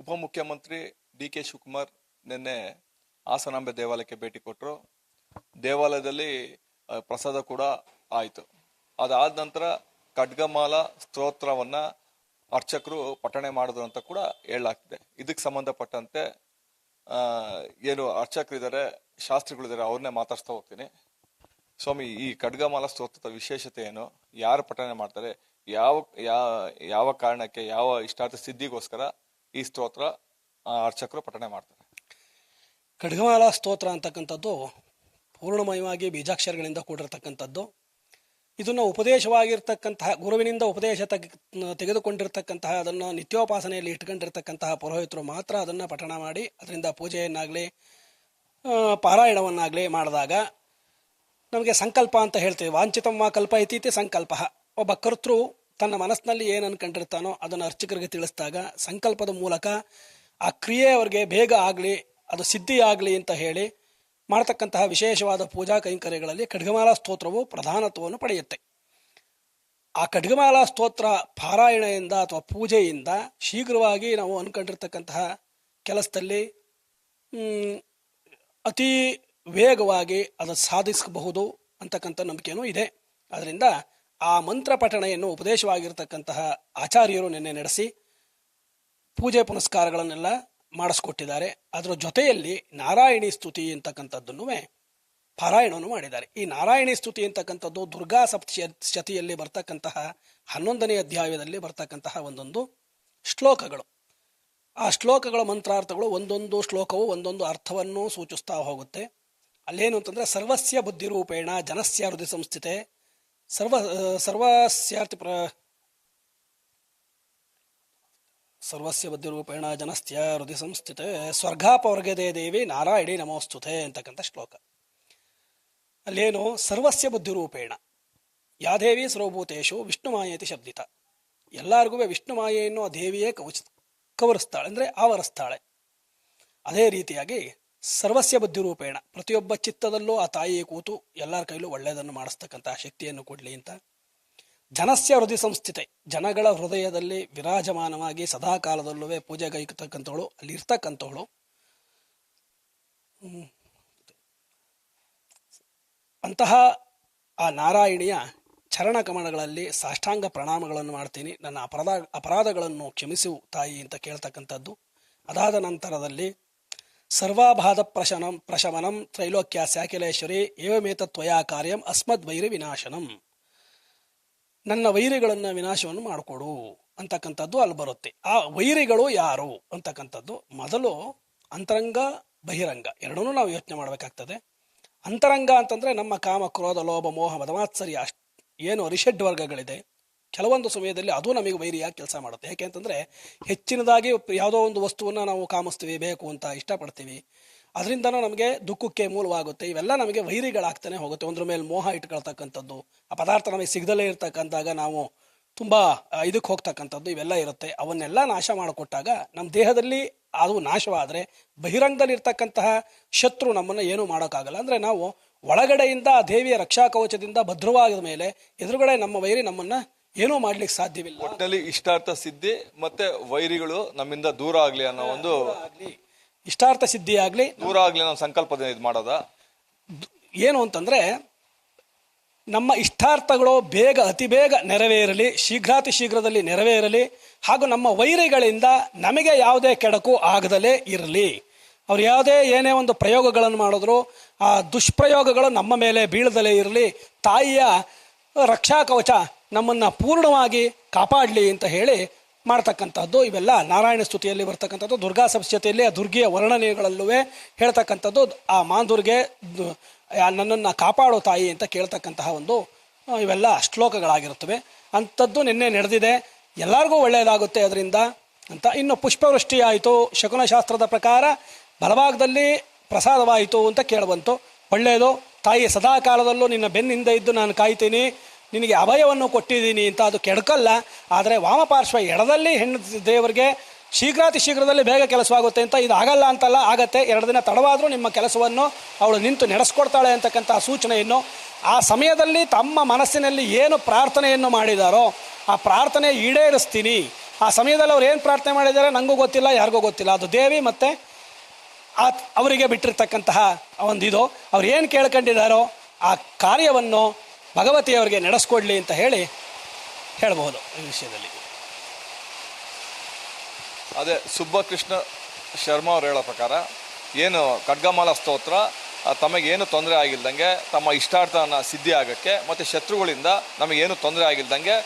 ಉಪಮುಖ್ಯಮಂತ್ರಿ ಡಿ.ಕೆ. ಶಿವಕುಮಾರ್ ನಿನ್ನೆ ಹಾಸನಾಂಬೆ ದೇವಾಲಯಕ್ಕೆ ಭೇಟಿ ಕೊಟ್ಟರು. ದೇವಾಲಯದಲ್ಲಿ ಪ್ರಸಾದ ಕೂಡ ಆಯಿತು. ಅದಾದ ನಂತರ ಖಡ್ಗಮಾಲ ಸ್ತೋತ್ರವನ್ನ ಅರ್ಚಕರು ಪಠಣೆ ಮಾಡಿದ್ರು ಅಂತ ಕೂಡ ಹೇಳಲಾಗ್ತಿದೆ. ಇದಕ್ಕೆ ಸಂಬಂಧಪಟ್ಟಂತೆ ಏನು ಅರ್ಚಕರಿದ್ದಾರೆ, ಶಾಸ್ತ್ರಿಗಳಿದ್ದಾರೆ, ಅವ್ರನ್ನೇ ಮಾತಾಡ್ಸ್ತಾ ಹೋಗ್ತೀನಿ. ಸ್ವಾಮಿ, ಈ ಖಡ್ಗಮಾಲ ಸ್ತೋತ್ರದ ವಿಶೇಷತೆ ಏನು? ಯಾರು ಪಠಣೆ ಮಾಡ್ತಾರೆ? ಯಾವ ಕಾರಣಕ್ಕೆ, ಯಾವ ಇಷ್ಟಾರ್ಥ ಸಿದ್ಧಿಗೋಸ್ಕರ ಈ ಸ್ತೋತ್ರ ಅರ್ಚಕರು ಪಠಣೆ ಮಾಡ್ತಾರೆ? ಖಡ್ಗಮಾಲಾ ಸ್ತೋತ್ರ ಅಂತಕ್ಕಂಥದ್ದು ಪೂರ್ಣಮಯವಾಗಿ ಬೀಜಾಕ್ಷರಗಳಿಂದ ಕೂಡಿರ್ತಕ್ಕಂಥದ್ದು. ಇದನ್ನು ಉಪದೇಶವಾಗಿರ್ತಕ್ಕಂತಹ, ಗುರುವಿನಿಂದ ಉಪದೇಶ ತೆಗೆದುಕೊಂಡಿರ್ತಕ್ಕಂತಹ, ಅದನ್ನು ನಿತ್ಯೋಪಾಸನೆಯಲ್ಲಿ ಇಟ್ಕೊಂಡಿರ್ತಕ್ಕಂತಹ ಪುರೋಹಿತರು ಮಾತ್ರ ಅದನ್ನು ಪಠಣ ಮಾಡಿ ಅದರಿಂದ ಪೂಜೆಯನ್ನಾಗಲಿ ಪಾರಾಯಣವನ್ನಾಗಲಿ ಮಾಡಿದಾಗ ನಮಗೆ ಸಂಕಲ್ಪ ಅಂತ ಹೇಳ್ತೀವಿ. ವಾಂಛಿತಮ್ಮ ಕಲ್ಪ ಇತೀತಿ ಸಂಕಲ್ಪ. ಒಬ್ಬ ಕರ್ತೃ ತನ್ನ ಮನಸ್ಸಿನಲ್ಲಿ ಏನು ಅನ್ಕೊಂಡಿರ್ತಾನೋ ಅದನ್ನು ಅರ್ಚಕರಿಗೆ ತಿಳಿಸಿದಾಗ ಸಂಕಲ್ಪದ ಮೂಲಕ ಆ ಕ್ರಿಯೆ ಅವರಿಗೆ ಬೇಗ ಆಗಲಿ, ಅದು ಸಿದ್ಧಿ ಆಗಲಿ ಅಂತ ಹೇಳಿ ಮಾಡತಕ್ಕಂತಹ ವಿಶೇಷವಾದ ಪೂಜಾ ಕೈಂಕರ್ಯಗಳಲ್ಲಿ ಖಡ್ಗಮಾಲಾ ಸ್ತೋತ್ರವು ಪ್ರಧಾನತ್ವವನ್ನು ಪಡೆಯುತ್ತೆ. ಆ ಖಡ್ಗಮಾಲಾ ಸ್ತೋತ್ರ ಪಾರಾಯಣೆಯಿಂದ ಅಥವಾ ಪೂಜೆಯಿಂದ ಶೀಘ್ರವಾಗಿ ನಾವು ಅನ್ಕೊಂಡಿರ್ತಕ್ಕಂತಹ ಕೆಲಸದಲ್ಲಿ ಅತಿ ವೇಗವಾಗಿ ಅದು ಸಾಧಿಸಬಹುದು ಅಂತಕ್ಕಂಥ ನಂಬಿಕೆಯೂ ಇದೆ. ಅದರಿಂದ ಆ ಮಂತ್ರ ಪಠಣೆಯನ್ನು ಉಪದೇಶವಾಗಿರ್ತಕ್ಕಂತಹ ಆಚಾರ್ಯರು ನಿನ್ನೆ ನಡೆಸಿ ಪೂಜೆ ಪುನಸ್ಕಾರಗಳನ್ನೆಲ್ಲ ಮಾಡಿಸ್ಕೊಟ್ಟಿದ್ದಾರೆ. ಅದರ ಜೊತೆಯಲ್ಲಿ ನಾರಾಯಣಿ ಸ್ತುತಿ ಅಂತಕ್ಕಂಥದ್ದನ್ನು ಪಾರಾಯಣವನ್ನು ಮಾಡಿದ್ದಾರೆ. ಈ ನಾರಾಯಣಿ ಸ್ತುತಿ ಅಂತಕ್ಕಂಥದ್ದು ದುರ್ಗಾ ಸಪ್ತಶತಿಯಲ್ಲಿ ಬರ್ತಕ್ಕಂತಹ 11ನೇ ಅಧ್ಯಾಯದಲ್ಲಿ ಬರ್ತಕ್ಕಂತಹ ಒಂದೊಂದು ಶ್ಲೋಕಗಳು. ಆ ಶ್ಲೋಕಗಳ ಮಂತ್ರಾರ್ಥಗಳು ಒಂದೊಂದು ಶ್ಲೋಕವು ಒಂದೊಂದು ಅರ್ಥವನ್ನು ಸೂಚಿಸ್ತಾ ಹೋಗುತ್ತೆ. ಅಲ್ಲೇನು ಅಂತಂದ್ರೆ ಸರ್ವಸ್ಯ ಬುದ್ಧಿರೂಪೇಣ ಜನಸ್ಯ ಹೃದಯ ಸಂಸ್ಥಿತೆ ಸರ್ವಸ್ಯ ಬುದ್ಧಿರೂಪೇಣ ಜನಸ್ಯ ಹೃದಯ ಸಂಸ್ಥಿತೆ ಸ್ವರ್ಗಾಪವರ್ಗದೇ ದೇವಿ ನಾರಾಯಣಿ ನಮೋಸ್ತುತೆ ಅಂತಕ್ಕಂಥ ಶ್ಲೋಕ. ಅಲ್ಲೇನು ಸರ್ವಸ್ಯ ಬುದ್ಧಿರೂಪೇಣ ಯಾದೇವಿ ಸರ್ವಭೂತೇಶು ವಿಷ್ಣುಮಾಯೇತಿ ಶಬ್ದಿತ. ಎಲ್ಲರಿಗೂ ವಿಷ್ಣುಮಾಯೆಯನ್ನು ಆ ದೇವಿಯೇ ಕವರಿಸ್ತಾಳೆ, ಅಂದರೆ ಆವರಿಸ್ತಾಳೆ. ಅದೇ ರೀತಿಯಾಗಿ ಸರ್ವಸ್ಯ ಬುದ್ಧಿರೂಪೇಣ ಪ್ರತಿಯೊಬ್ಬ ಚಿತ್ತದಲ್ಲೂ ಆ ತಾಯಿಯೇ ಕೂತು ಎಲ್ಲರ ಕೈಲೂ ಒಳ್ಳೆಯದನ್ನು ಮಾಡಿಸ್ತಕ್ಕಂತಹ ಶಕ್ತಿಯನ್ನು ಕೊಡಲಿ ಅಂತ. ಜನಸ್ಯ ಹೃದಯ ಸಂಸ್ಥಿತೆ, ಜನಗಳ ಹೃದಯದಲ್ಲಿ ವಿರಾಜಮಾನವಾಗಿ ಸದಾ ಕಾಲದಲ್ಲೂ ಪೂಜೆಗೈತಕ್ಕಂಥವಳು, ಅಲ್ಲಿ ಇರ್ತಕ್ಕಂಥವಳು. ಅಂತಹ ಆ ನಾರಾಯಣಿಯ ಚರಣ ಕಮಲಗಳಲ್ಲಿ ಸಾಷ್ಟಾಂಗ ಪ್ರಣಾಮಗಳನ್ನು ಮಾಡ್ತೀನಿ. ನನ್ನ ಅಪರಾಧಗಳನ್ನು ಕ್ಷಮಿಸು ತಾಯಿ ಅಂತ ಕೇಳ್ತಕ್ಕಂಥದ್ದು. ಅದಾದ ನಂತರದಲ್ಲಿ ಸರ್ವಾಬಾಧ ಪ್ರಶಮನಂ ತ್ರೈಲೋಕ್ಯ ಸ್ಯಾಕಿಲೇಶ್ವರಿ ಏವಮೇತತ್ವಯಾ ಕಾರ್ಯಂ ಅಸ್ಮದ್ ವೈರಿ ವಿನಾಶನಂ. ನನ್ನ ವೈರಿಗಳನ್ನು ವಿನಾಶವನ್ನು ಮಾಡಿಕೊಡು ಅಂತಕ್ಕಂಥದ್ದು ಅಲ್ಲಿ ಬರುತ್ತೆ. ಆ ವೈರಿಗಳು ಯಾರು ಅಂತಕ್ಕಂಥದ್ದು ಮೊದಲು ಅಂತರಂಗ ಬಹಿರಂಗ ಎರಡನ್ನೂ ನಾವು ಯೋಚನೆ ಮಾಡಬೇಕಾಗ್ತದೆ. ಅಂತರಂಗ ಅಂತಂದ್ರೆ ನಮ್ಮ ಕಾಮ ಕ್ರೋಧ ಲೋಭ ಮೋಹ ಮದಮಾತ್ಸರ್ಯ ಏನು ಅರಿಷಡ್ ವರ್ಗಗಳಿದೆ, ಕೆಲವೊಂದು ಸಮಯದಲ್ಲಿ ಅದು ನಮಗೆ ವೈರಿಯಾಗಿ ಕೆಲಸ ಮಾಡುತ್ತೆ. ಯಾಕೆ ಅಂತಂದ್ರೆ ಹೆಚ್ಚಿನದಾಗಿ ಯಾವುದೋ ಒಂದು ವಸ್ತುವನ್ನ ನಾವು ಕಾಮಿಸ್ತೀವಿ, ಬೇಕು ಅಂತ ಇಷ್ಟಪಡ್ತೀವಿ, ಅದರಿಂದನೂ ನಮಗೆ ದುಃಖಕ್ಕೆ ಮೂಲವಾಗುತ್ತೆ. ಇವೆಲ್ಲ ನಮಗೆ ವೈರಿಗಳಾಗ್ತಾನೆ ಹೋಗುತ್ತೆ. ಒಂದ್ರ ಮೇಲೆ ಮೋಹ ಇಟ್ಕೊಳ್ತಕ್ಕಂಥದ್ದು, ಆ ಪದಾರ್ಥ ನಮಗೆ ಸಿಗದಲ್ಲೇ ಇರ್ತಕ್ಕಂತಾಗ ನಾವು ತುಂಬಾ ಇದಕ್ಕೆ ಹೋಗ್ತಕ್ಕಂಥದ್ದು, ಇವೆಲ್ಲ ಇರುತ್ತೆ. ಅವನ್ನೆಲ್ಲ ನಾಶ ಮಾಡಿಕೊಟ್ಟಾಗ ನಮ್ಮ ದೇಹದಲ್ಲಿ ಅದು ನಾಶವಾದರೆ ಬಹಿರಂಗದಲ್ಲಿ ಇರ್ತಕ್ಕಂತಹ ಶತ್ರು ನಮ್ಮನ್ನು ಏನೂ ಮಾಡೋಕ್ಕಾಗಲ್ಲ. ಅಂದ್ರೆ ನಾವು ಒಳಗಡೆಯಿಂದ ಆ ದೇವಿಯ ರಕ್ಷಾ ಕವಚದಿಂದ ಭದ್ರವಾದ ಮೇಲೆ ಎದುರುಗಡೆ ನಮ್ಮ ವೈರಿ ನಮ್ಮನ್ನ ಏನೂ ಮಾಡ್ಲಿಕ್ಕೆ ಸಾಧ್ಯವಿಲ್ಲ. ಒಟ್ಟಿನಲ್ಲಿ ಇಷ್ಟಾರ್ಥ ಸಿದ್ಧಿ ಮತ್ತೆ ವೈರಿಗಳು ನಮ್ಮಿಂದ ದೂರ ಆಗ್ಲಿ ಅನ್ನೋ ಒಂದು ಇಷ್ಟಾರ್ಥ ಸಿದ್ಧಿ ಆಗ್ಲಿ, ದೂರ ಆಗ್ಲಿ ಅನ್ನೋ ಸಂಕಲ್ಪದಿಂದ ಇದು ಮಾಡೋದ. ಏನು ಅಂತಂದ್ರೆ ನಮ್ಮ ಇಷ್ಟಾರ್ಥಗಳು ಬೇಗ ಅತಿ ಬೇಗ ನೆರವೇರಲಿ, ಶೀಘ್ರಾತಿ ಶೀಘ್ರದಲ್ಲಿ ನೆರವೇರಲಿ, ಹಾಗೂ ನಮ್ಮ ವೈರಿಗಳಿಂದ ನಮಗೆ ಯಾವುದೇ ಕೆಡಕು ಆಗದಲೇ ಇರಲಿ. ಅವ್ರು ಯಾವುದೇ ಏನೇ ಒಂದು ಪ್ರಯೋಗಗಳನ್ನು ಮಾಡಿದ್ರು ಆ ದುಷ್ಪ್ರಯೋಗಗಳು ನಮ್ಮ ಮೇಲೆ ಬೀಳದಲೇ ಇರಲಿ. ತಾಯಿಯ ರಕ್ಷಾ ಕವಚ ನಮ್ಮನ್ನ ಪೂರ್ಣವಾಗಿ ಕಾಪಾಡಲಿ ಅಂತ ಹೇಳಿ ಮಾಡ್ತಕ್ಕಂಥದ್ದು. ಇವೆಲ್ಲ ನಾರಾಯಣ ಸ್ತುತಿಯಲ್ಲಿ ಬರ್ತಕ್ಕಂಥದ್ದು. ದುರ್ಗಾ ಸಪ್ತಶತಿಯಲ್ಲಿ ಆ ದುರ್ಗೆಯ ವರ್ಣನೆಗಳಲ್ಲೂ ಹೇಳ್ತಕ್ಕಂಥದ್ದು. ಆ ಮಾಂದುರ್ಗೆ ನನ್ನನ್ನು ಕಾಪಾಡೋ ತಾಯಿ ಅಂತ ಕೇಳ್ತಕ್ಕಂತಹ ಒಂದು ಇವೆಲ್ಲ ಶ್ಲೋಕಗಳಾಗಿರುತ್ತವೆ. ಅಂಥದ್ದು ನಿನ್ನೆ ನಡೆದಿದೆ. ಎಲ್ಲರಿಗೂ ಒಳ್ಳೆಯದಾಗುತ್ತೆ ಅದರಿಂದ ಅಂತ. ಇನ್ನು ಪುಷ್ಪವೃಷ್ಟಿ ಆಯಿತು, ಶಕುನಶಾಸ್ತ್ರದ ಪ್ರಕಾರ ಬಲಭಾಗದಲ್ಲಿ ಪ್ರಸಾದವಾಯಿತು ಅಂತ ಕೇಳಬಂತು. ಒಳ್ಳೆಯದು. ತಾಯಿ ಸದಾ ಕಾಲದಲ್ಲೂ ನಿನ್ನ ಬೆನ್ನಿಂದ ಇದ್ದು ನಾನು ಕಾಯ್ತೀನಿ, ನಿನಗೆ ಅಭಯವನ್ನು ಕೊಟ್ಟಿದ್ದೀನಿ ಅಂತ ಅದು ಕೆಡಕಲ್ಲ. ಆದರೆ ವಾಮಪಾರ್ಶ್ವ ಎಡದಲ್ಲಿ ಹೆಣ್ಣು ದೇವರಿಗೆ ಶೀಘ್ರಾತಿ ಶೀಘ್ರದಲ್ಲಿ ಬೇಗ ಕೆಲಸವಾಗುತ್ತೆ ಅಂತ. ಇದು ಆಗಲ್ಲ ಅಂತಲ್ಲ, ಆಗತ್ತೆ. 2 ದಿನ ತಡವಾದರೂ ನಿಮ್ಮ ಕೆಲಸವನ್ನು ಅವಳು ನಿಂತು ನಡೆಸ್ಕೊಡ್ತಾಳೆ ಅಂತಕ್ಕಂಥ ಸೂಚನೆಯನ್ನು ಆ ಸಮಯದಲ್ಲಿ ತಮ್ಮ ಮನಸ್ಸಿನಲ್ಲಿ ಏನು ಪ್ರಾರ್ಥನೆಯನ್ನು ಮಾಡಿದಾರೋ ಆ ಪ್ರಾರ್ಥನೆ ಈಡೇರಿಸ್ತೀನಿ ಆ ಸಮಯದಲ್ಲಿ ಅವ್ರು ಏನು ಪ್ರಾರ್ಥನೆ ಮಾಡಿದ್ದಾರೆ ನನಗೂ ಗೊತ್ತಿಲ್ಲ, ಯಾರಿಗೂ ಗೊತ್ತಿಲ್ಲ. ಅದು ದೇವಿ ಮತ್ತು ಅವರಿಗೆ ಬಿಟ್ಟಿರ್ತಕ್ಕಂತಹ ಒಂದಿದು. ಅವ್ರು ಏನು ಕೇಳ್ಕೊಂಡಿದ್ದಾರೋ ಆ ಕಾರ್ಯವನ್ನು ಭಗವತಿಯವರಿಗೆ ನಡೆಸ್ಕೊಡ್ಲಿ ಅಂತ ಹೇಳ್ಬೋದು ಈ ವಿಷಯದಲ್ಲಿ. ಅದೇ ಸುಬ್ಬಕೃಷ್ಣ ಶರ್ಮಾ ಅವ್ರು ಹೇಳೋ ಪ್ರಕಾರ ಏನು ಖಡ್ಗಮಾಲ ಸ್ತೋತ್ರ ತಮಗೇನು ತೊಂದರೆ ಆಗಿಲ್ದಂಗೆ, ತಮ್ಮ ಇಷ್ಟಾರ್ಥನ ಸಿದ್ಧಿ ಆಗೋಕ್ಕೆ ಮತ್ತು ಶತ್ರುಗಳಿಂದ ನಮಗೇನು ತೊಂದರೆ ಆಗಿಲ್ದಂಗೆ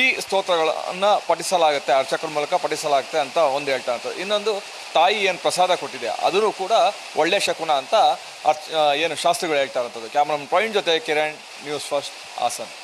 ಈ ಸ್ತೋತ್ರಗಳನ್ನು ಪಠಿಸಲಾಗುತ್ತೆ, ಅರ್ಚಕರ ಮೂಲಕ ಪಠಿಸಲಾಗುತ್ತೆ ಅಂತ ಒಂದು ಹೇಳ್ತಾ ಇರ್ತಾರೆ. ಇನ್ನೊಂದು, ತಾಯಿ ಏನು ಪ್ರಸಾದ ಕೊಟ್ಟಿದೆ ಅದೂ ಕೂಡ ಒಳ್ಳೆ ಶಕುನ ಅಂತ ಏನು ಶಾಸ್ತ್ರಿಗಳು ಹೇಳ್ತಾ ಇರೋಂಥದ್ದು. ಕ್ಯಾಮ್ರಾಮನ್ ಪ್ರವೀಣ್ ಜೊತೆ ಕಿರಣ್, ನ್ಯೂಸ್ ಫಸ್ಟ್, ಹಾಸನ್.